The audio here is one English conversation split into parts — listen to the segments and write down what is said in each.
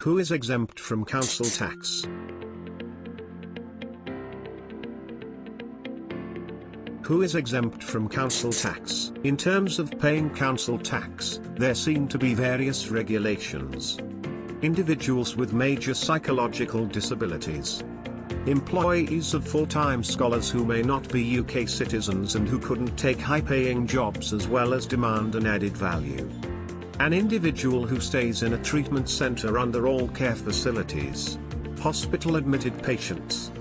Who is exempt from council tax? Who is exempt from council tax? In terms of paying council tax, there seem to be various regulations. Individuals with major psychological disabilities. Employees of full-time scholars who may not be UK citizens and who couldn't take high-paying jobs as well as demand an added value. An individual who stays in a treatment centre under all care facilities. Hospital-admitted patients.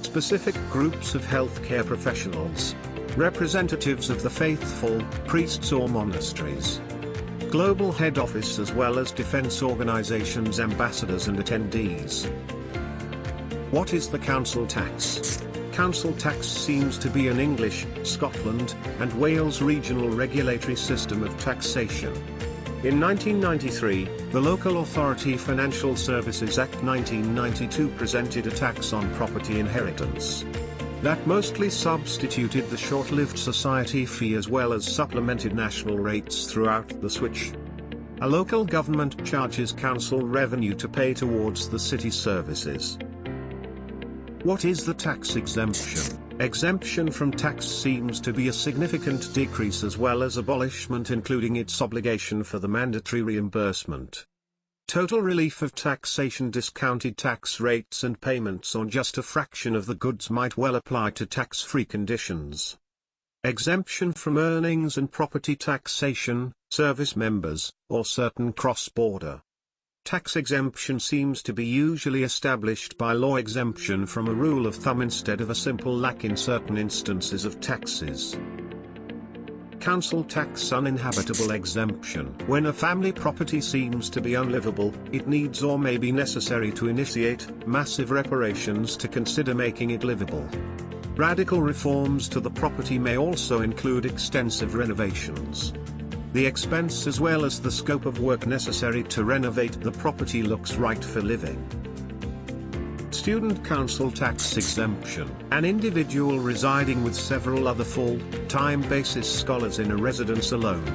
Specific groups of healthcare professionals. Representatives of the faithful, priests or monasteries. Global head office as well as defence organisations, ambassadors and attendees. What is the council tax? Council tax seems to be an English, Scotland, and Wales regional regulatory system of taxation. In 1993, the Local Authority Financial Services Act 1992 presented a tax on property inheritance. That mostly substituted the short-lived society fee as well as supplemented national rates throughout the switch. A local government charges council revenue to pay towards the city services. What is the tax exemption? Exemption from tax seems to be a significant decrease as well as abolishment, including its obligation for the mandatory reimbursement. Total relief of taxation, discounted tax rates and payments on just a fraction of the goods might well apply to tax-free conditions. Exemption from earnings and property taxation, service members, or certain cross-border. Tax exemption seems to be usually established by law exemption from a rule of thumb instead of a simple lack in certain instances of taxes. Council tax uninhabitable exemption. When a family property seems to be unlivable, it needs or may be necessary to initiate massive reparations to consider making it livable. Radical reforms to the property may also include extensive renovations. The expense as well as the scope of work necessary to renovate the property looks right for living. Student council tax exemption. An individual residing with several other full-time basis scholars in a residence alone.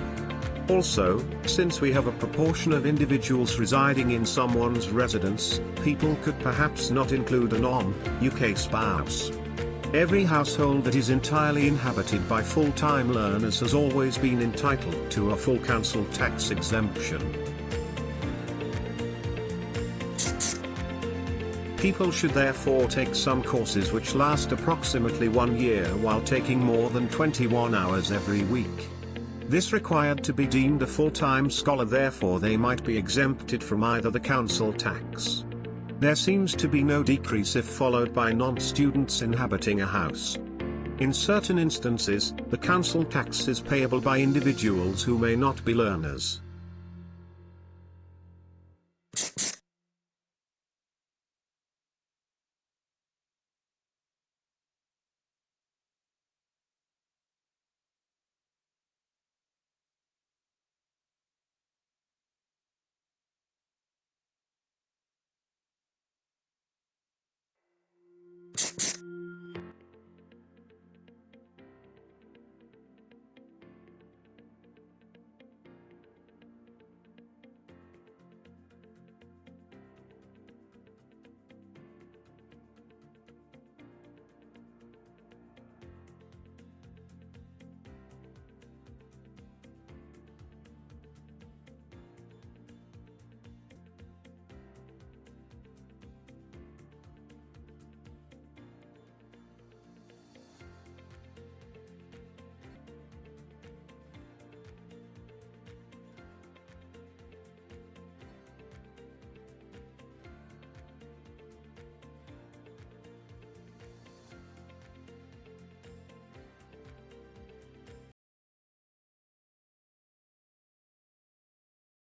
Also, since we have a proportion of individuals residing in someone's residence, people could perhaps not include a non-UK spouse. Every household that is entirely inhabited by full-time learners has always been entitled to a full council tax exemption. People should therefore take some courses which last approximately 1 year while taking more than 21 hours every week. This required to be deemed a full-time scholar, therefore they might be exempted from either the council tax. There seems to be no decrease if followed by non-students inhabiting a house. In certain instances, the council tax is payable by individuals who may not be learners.